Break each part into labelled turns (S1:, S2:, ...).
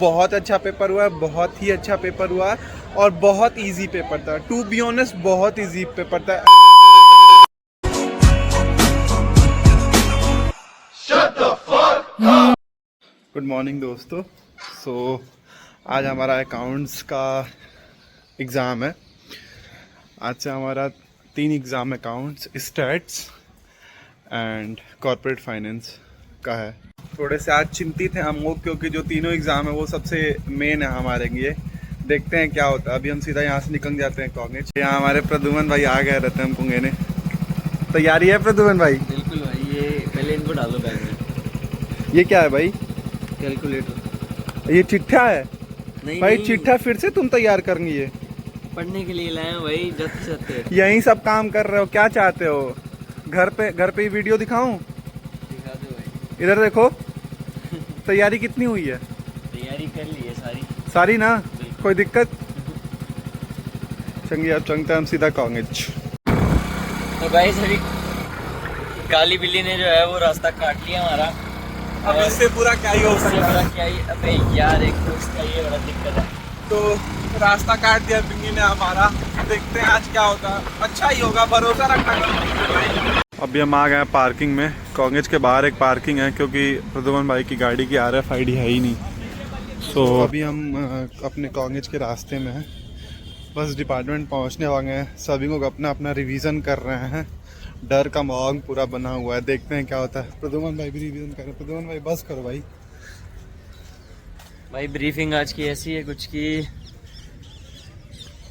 S1: बहुत अच्छा पेपर हुआ है, बहुत ही अच्छा पेपर हुआ है और बहुत इजी पेपर था। टू बी ऑनेस्ट बहुत इजी पेपर था। गुड मॉर्निंग दोस्तों। आज हमारा अकाउंट्स का एग्ज़ाम है। आज से हमारा 3 exam accounts, stats and corporate finance का है। थोड़े से आज चिंतित हैं हम लोग क्योंकि जो तीनों एग्ज़ाम है वो सबसे मेन है हमारे लिए। देखते हैं क्या होता है। अभी हम सीधा यहाँ से निकल जाते हैं कॉलेज। यहाँ हमारे प्रद्युमन भाई आ गए रहते हैं हमको लेने। तैयारी है प्रद्युमन भाई?
S2: बिल्कुल भाई, ये पहले इनको डालो बैग में।
S1: ये क्या है भाई?
S2: कैलकुलेटर।
S1: ये चिट्ठा है?
S2: नहीं
S1: भाई
S2: नहीं,
S1: चिट्ठा फिर से तुम तैयार करेंगे? ये
S2: पढ़ने के लिए लाए हैं भाई, जत सकते।
S1: यही सब काम कर रहे हो, क्या चाहते हो? घर पे ही वीडियो दिखाऊं?
S2: दिखा दो भाई।
S1: इधर देखो। तैयारी कितनी हुई है?
S2: तैयारी कर ली है
S1: सारी ना? कोई दिक्कत? चंगी अब चंगता हम सीधा कॉलेज।
S2: तो भाई सभी काली बिल्ली ने जो है वो रास्ता काट लिया हमारा।
S1: अब इससे पूरा क्या ही हो सकता है?
S2: क्या ही, अबे यार एक तो इसका ये बड़ा दिक्कत है।
S1: तो रास्ता काट दिया बिल्ली ने हमारा। देखते हैं आज क्या होता है। अच्छा ही होगा, भरोसा रखना। अभी हम आ गए हैं पार्किंग में। कॉलेज के बाहर एक पार्किंग है क्योंकि प्रद्युमन भाई की गाड़ी की RFID है ही नहीं। अभी हम अपने कॉलेज के रास्ते में हैं। बस डिपार्टमेंट पहुंचने वाले हैं। सभी लोग अपना अपना रिवीजन कर रहे हैं। डर का माहौल पूरा बना हुआ है। देखते हैं क्या होता है। प्रद्युमन भाई भी रिवीजन कर रहे हैं। प्रद्युमन भाई बस करो भाई।
S2: भाई ब्रीफिंग आज की ऐसी है कुछ की,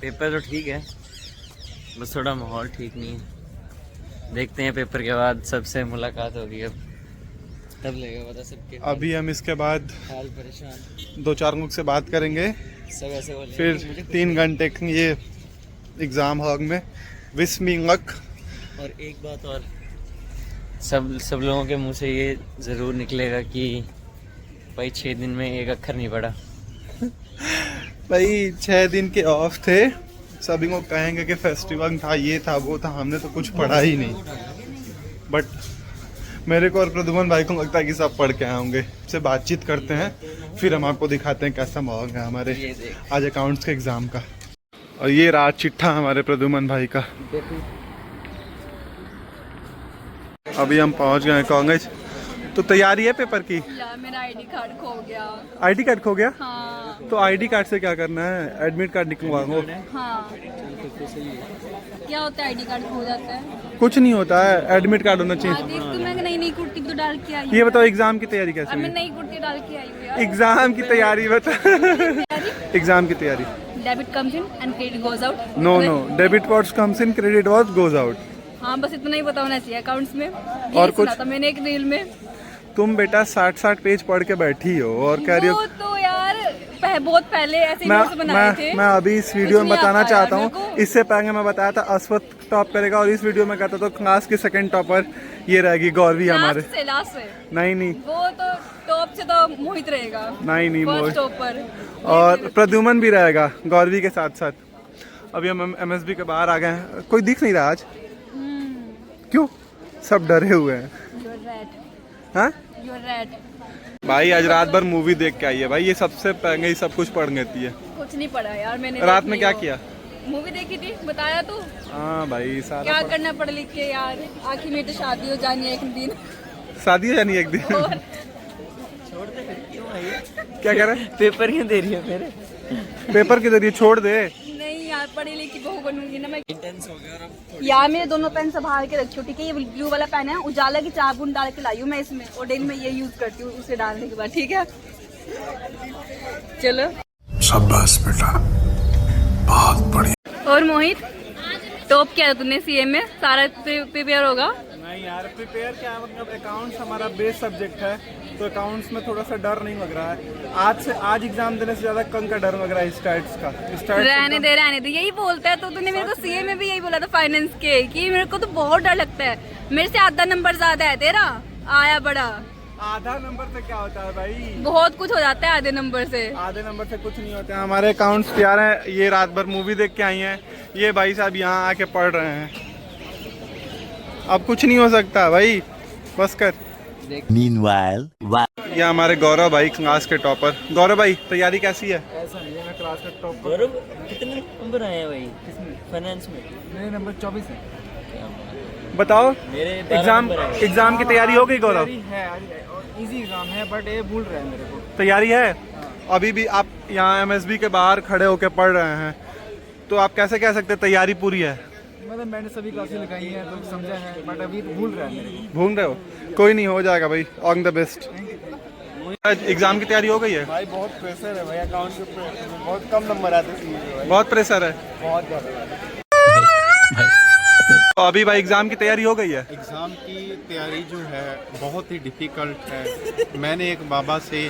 S2: पेपर तो ठीक है बस थोड़ा माहौल ठीक नहीं है। देखते हैं पेपर के बाद सबसे मुलाकात होगी, अब तब लगेगा पता सबके।
S1: अभी हम इसके बाद
S2: हाल परेशान
S1: 2-4 लोग से बात करेंगे,
S2: सब ऐसे बोल रहे हैं
S1: फिर
S2: कि मुझे कुछ
S1: 3 घंटे ये एग्ज़ाम हॉल में। Wish me luck.
S2: और एक बात और, सब लोगों के मुंह से ये ज़रूर निकलेगा कि भाई 6 दिन में एक अक्षर नहीं पढ़ा।
S1: भाई 6 दिन के ऑफ थे। सभी को कहेंगे कि फेस्टिवल था, ये था वो था, हमने तो कुछ पढ़ा ही नहीं। बट मेरे को और प्रद्युमन भाई को लगता है कि सब पढ़ के आए होंगे। से बातचीत करते हैं फिर हम आपको दिखाते हैं कैसा माहौल है हमारे आज अकाउंट्स के एग्ज़ाम का। और ये रात चिट्ठा हमारे प्रद्युमन भाई का। अभी हम पहुंच गए कॉलेज। तो तैयारी है पेपर की?
S3: यार मेरा आईडी कार्ड खो गया।
S1: आईडी कार्ड खो गया?
S3: हाँ।
S1: तो आईडी कार्ड से क्या करना है? एडमिट कार्ड निकलवा लो।
S3: हाँ। क्या होता है आईडी कार्ड खो जाता है?
S1: कुछ नहीं होता है, एडमिट कार्ड होना
S3: हाँ,
S1: चाहिए।
S3: देख तो मैं नई कुर्ती तो डाल के आई हूँ।
S1: ये बताओ एग्जाम की तैयारी कैसे
S3: अब मैं
S1: है?
S3: नई कुर्ती डाल के आई हूँ यार।
S1: एग्जाम की तैयारी बता। एग्जाम की तैयारी।
S3: Debit comes in and credit goes out.
S1: No debit what comes in, credit what goes out.
S3: हाँ बस इतना ही पता होना चाहिए अकाउंट्स में।
S1: और कुछ?
S3: सुना था मैंने एक रील में।
S1: तुम बेटा 60 पेज पढ़ के बैठी हो और कह रही हो।
S3: वो तो यार बहुत पहले ऐसे नोट्स बनाए थे।
S1: मैं अभी इस वीडियो में
S3: कुछ नहीं
S1: बताना
S3: आता
S1: चाहता
S3: यार
S1: हूँ,
S3: मेरे को।
S1: इससे पहले मैं बताया था अश्वत टॉप करेगा और इस वीडियो में कहता तो क्लास की सेकंड टॉपर ये रहेगी गौरवी हमारे।
S3: लास्ट से
S1: नहीं
S3: वो तो टॉप से तो मोहित रहेगा।
S1: नहीं
S3: फर्स्ट टॉपर।
S1: और प्रद्युमन भी रहेगा गौरवी के साथ साथ। अभी हम MSB के बाहर आ गए हैं। कोई दिख नहीं रहा आज, क्यों? सब डरे हुए हैं। हाँ भाई आज रात भर मूवी देख के आई है भाई। ये सबसे पहले ही सब कुछ पढ़ लेती है।
S3: कुछ नहीं पढ़ा यार मैंने।
S1: रात में क्या किया?
S3: मूवी देखी थी, बताया तो।
S1: हाँ भाई सारा
S3: क्या करना पढ़ लिख के यार, आखिर में तो शादी हो जानी है एक दिन।
S1: शादी हो जानी है एक दिन।
S3: और
S1: क्या कह रहे हैं?
S2: पेपर क्यों दे रही है मेरे?
S1: पेपर के जरिए छोड़ दे।
S3: नहीं यार पढ़ी लिखी बहू बनूंगी ना मैं।
S2: इंटेंस हो गया और अब
S3: यार मेरे दोनों पेन संभाल के रखी हो ठीक है। ये ब्लू वाला पेन है, उजाला की चाबुन डाल के लाई हूँ मैं इसमें, और डेली में ये यूज करती हूँ उसे डालने के बाद। ठीक है चलो।
S4: शाबाश बेटा, बहुत बढ़िया।
S3: और मोहित टॉप किया तूने CA में, सारा प्रिपेयर होगा?
S1: नहीं यार प्रिपेयर क्या है, मतलब अकाउंट्स हमारा बेस सब्जेक्ट है तो अकाउंट्स में थोड़ा सा डर नहीं लग रहा है। आज एग्जाम देने से ज्यादा कम का डर लग रहा है स्टैट्स का।
S3: रहने दे यही बोलता है तो तूने मेरे को CA में भी यही बोला था फाइनेंस के कि मेरे को तो बहुत डर लगता है। मेरे से आधा नंबर ज्यादा है तेरा, आया बड़ा।
S1: आधा नंबर से क्या होता है भाई?
S3: बहुत कुछ हो जाता है आधे नंबर से।
S1: आधे नंबर से कुछ नहीं होता है। हमारे अकाउंट्स तैयार हैं। ये रात भर मूवी देख के आई हैं। ये भाई साहब यहाँ आके पढ़ रहे हैं। अब कुछ नहीं हो सकता भाई, बस कर।
S5: Meanwhile,
S1: ये हमारे गौरव भाई क्लास के टॉपर। गौरव भाई तैयारी कैसी है?
S5: ऐसा नहीं है, मैं क्लास का टॉप
S2: गौरव कितने नंबर आए हैं भाई फाइनेंस में?
S5: मेरे नंबर 24 है।
S1: बताओ
S2: मेरे 12
S1: एग्जाम
S2: नंबर आए।
S1: एग्जाम की तैयारी हो गई गौरव?
S5: तैयारी है आज और इजी एग्जाम है, बट ये भूल रहा है मेरे को।
S1: तैयारी है? अभी भी आप यहाँ MSB के बाहर खड़े होकर पढ़ रहे हैं, तो आप कैसे कह सकते हैं तैयारी पूरी है?
S5: मतलब मैंने सभी क्लासेस लगाई हैं तो समझा है, बट अभी भूल रहा है मेरे को।
S1: भूल रहे हो? कोई नहीं, हो जाएगा भाई। All the best. एग्जाम की तैयारी हो गई है?
S5: भाई बहुत प्रेशर है भाई, अकाउंट के ऊपर बहुत कम नंबर आते हैं।
S1: बहुत प्रेशर है?
S5: बहुत ज़्यादा।
S1: तो अभी भाई एग्जाम की तैयारी हो गई है?
S6: एग्ज़ाम की तैयारी जो है बहुत ही डिफ़िकल्ट है। मैंने एक बाबा से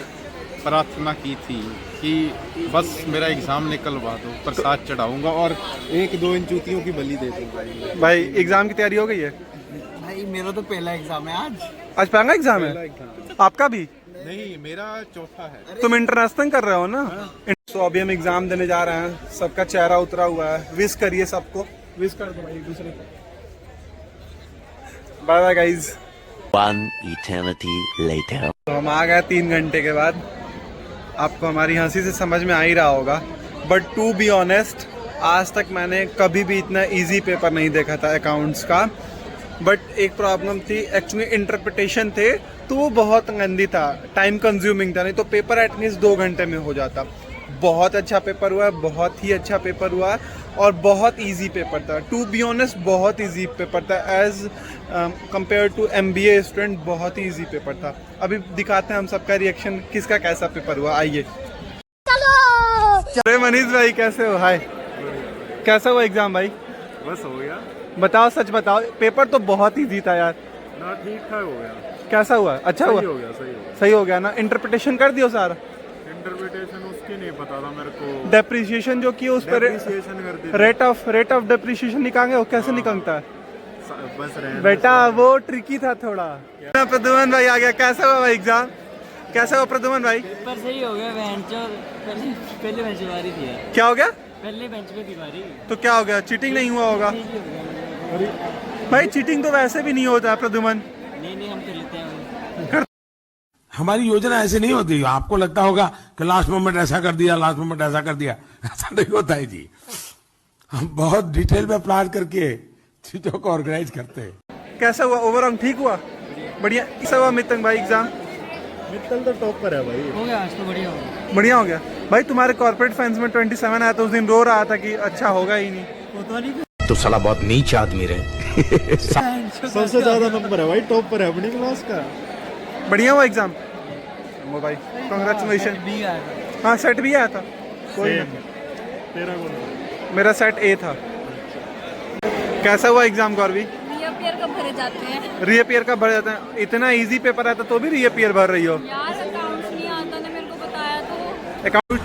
S6: प्रार्थना की थी कि बस मेरा एग्ज़ाम निकलवा दो, प्रसाद चढ़ाऊंगा और 1-2 इन जूतियों की बलि दे दूंगा।
S1: भाई एग्जाम की तैयारी हो गई है?
S5: भाई मेरा तो पहला एग्जाम है आज।
S1: आज पहला एग्जाम है? आपका भी?
S6: नहीं, मेरा चौथा है।
S1: तुम इंटरनेशनल कर रहे हो ना? तो अभी हम एग्जाम देने जा रहे हैं, सबका चेहरा उतरा हुआ है। विश करिए सबको, विश कर दो भाई एक दूसरे को। Bye bye guys.
S7: One eternity later.
S1: तो हम आ गए 3 घंटे के बाद। आपको हमारी हंसी से समझ में आ ही रहा होगा, बट टू बी ऑनेस्ट आज तक मैंने कभी भी इतना इजी पेपर नहीं देखा था अकाउंट्स का। बट एक प्रॉब्लम थी, एक्चुअली इंटरप्रिटेशन थे तो वो बहुत गंदी था, टाइम कंज्यूमिंग था। नहीं तो पेपर एटलीस्ट 2 घंटे में हो जाता। बहुत अच्छा पेपर हुआ, बहुत ही अच्छा पेपर हुआ और बहुत इजी पेपर था। टू बी ऑनेस्ट बहुत इजी पेपर था, as compare to MBA student बहुत ही इजी पेपर था। अभी दिखाते हैं हम सबका रिएक्शन, किसका कैसा पेपर हुआ। आइए। अरे मनीष भाई कैसे हो? हाय, कैसा हुआ एग्जाम भाई?
S6: बस हो गया
S1: बताओ, सच बताओ, पेपर तो बहुत इजी था यार।
S6: ना, ठीक ठाक हो गया।
S1: कैसा हुआ? अच्छा हुआ?
S6: सही हो गया, सही हो गया।
S1: सही हो गया ना? इंटरप्रिटेशन कर दियो सारा?
S6: इंटरप्रिटेशन उसकी नहीं पता था मेरे को।
S1: डेप्रिसिएशन जो की उस पर
S6: Depreciation कर दी।
S1: रेट ऑफ डेप्रिसिएशन निकालेंगे, वो कैसे निकलता है?
S6: बस रहने
S1: बेटा वो ट्रिकी था थोड़ा। प्रद्युमन भाई आ गया। कैसा हुआ भाई एग्जाम? कैसा हुआ प्रद्युमन भाई?
S2: पेपर सही हो गया। बेंच और पहले बेंच बारी थी यार।
S1: क्या हो गया?
S2: पहले बेंच पे थी बारी।
S1: तो क्या हो गया? चीटिंग नहीं हुआ होगा भाई? चीटिंग तो वैसे भी नहीं होता है प्रद्युमन।
S2: नहीं हम कर लेते हैं।
S4: हमारी योजना ऐसे नहीं होती। आपको लगता होगा कि लास्ट मोमेंट ऐसा कर दिया, लास्ट मोमेंट ऐसा कर दिया। ऐसा नहीं होता है जी। हम बहुत डिटेल में प्लान करके चीजों को ऑर्गेनाइज करते हैं।
S1: कैसा हुआ ओवरऑल? ठीक हुआ? बढ़िया। कैसा हुआ मितंग भाई एग्जाम?
S6: मित्तल तो टॉप पर है भाई।
S2: हो गया आज तो बढ़िया हो गया।
S1: बढ़िया हो गया भाई। तुम्हारे कॉर्पोरेट फाइनेंस में 27 आया तो उस दिन रो रहा था कि अच्छा होगा ही नहीं।
S2: वो तो नहीं
S7: तो साला बहुत नीच आदमी रहे।
S6: सबसे ज्यादा नंबर है भाई, टॉप पर है अपनी क्लास का।
S1: बढ़िया हुआ एग्जाम भाई, कांग्रेचुलेशन।
S2: भी आया था।
S1: हाँ सेट भी आया था। कोई ना,
S6: तेरा कौन?
S1: मेरा सेट A था। कैसा हुआ एग्जाम गौरवी?
S3: रीअपियर कब भरे जाते हैं?
S1: रीअपियर का भर जाता है? इतना इजी पेपर आता तो भी रीअपियर भर रही हो?
S3: यार अकाउंट्स नहीं आता ना, मेरे को बताया तो।
S1: अकाउंट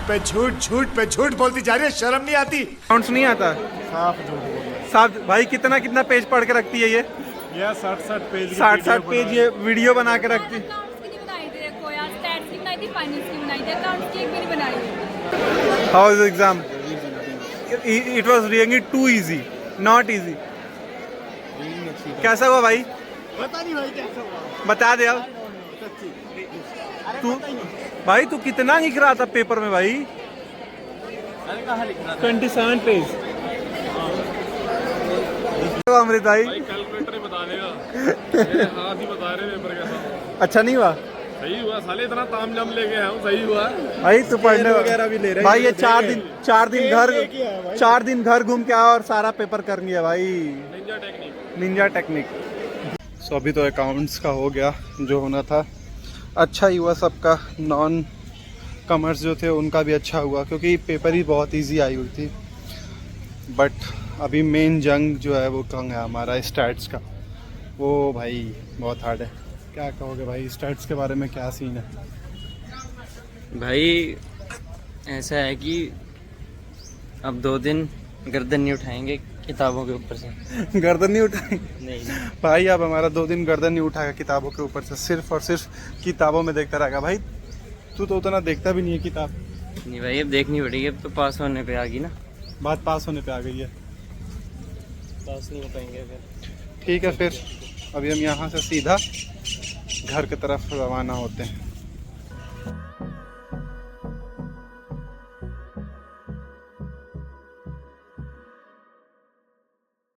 S4: पे झूठ बोलती जा रही है, शर्म नहीं आती।
S1: अकाउंट्स नहीं आता?
S6: साफ झूठ बोल रहा है।
S1: साहब भाई कितना पेज पढ़ के रखती है ये?
S6: यह 60 पेज की
S1: 60
S6: video
S1: पेज ये वीडियो बना के रखती।
S3: अकाउंट्स की नहीं बनाई थी देखो यार, स्टैट्स की बनाई थी, फाइनेंस की बनाई थी, अकाउंट्स की एक भी नहीं बनाई।
S1: How is exam? It was really too easy, not easy. कैसा हुआ भाई?
S6: पता नहीं भाई कैसा हुआ।
S1: बता दे अब। तू भाई तू कितना लिख रहा था पेपर में भाई? 27 पेज। अमृत भाई
S6: कैलकुलेटर ही बता देगा। मेरे हाथ ही बता रहे पेपर कैसा।
S1: अच्छा नहीं हुआ?
S6: सही हुआ साले, इतना तामझाम लेके आया हूँ, सही हुआ।
S1: भाई तू पढ़ने
S6: वगैरह भी ले रहे हैं।
S1: भाई ये 4 दिन घर घूम के आया और सारा पेपर कर लिया भाई। Ninja technique. सो अभी तो अकाउंट्स का हो गया जो होना था। अच्छा ही हुआ सबका। नॉन कॉमर्स जो थे उनका भी अच्छा हुआ क्योंकि पेपर ही बहुत इजी आई हुई थी। बट अभी मेन जंग जो है वो कंग है हमारा स्टैट्स का। वो भाई बहुत हार्ड है। क्या कहोगे भाई स्टैट्स के बारे में? क्या सीन है
S2: भाई? ऐसा है कि अब 2 दिन गर्दन नहीं उठाएंगे किताबों के ऊपर से।
S1: गर्दन नहीं उठाएंगे?
S2: नहीं
S1: भाई अब हमारा 2 दिन गर्दन नहीं उठाएगा किताबों के ऊपर से, सिर्फ और सिर्फ किताबों में देखता रहेगा। भाई तू तो उतना देखता भी नहीं है किताब।
S2: नहीं भाई, अब देखनी पड़ेगी। अब तो पास होने पे आ गई ना।
S1: बात पास होने पे आ गई है।
S2: पास नहीं हो पाएंगे फिर।
S1: ठीक है फिर अभी हम यहाँ से सीधा घर की तरफ रवाना होते हैं।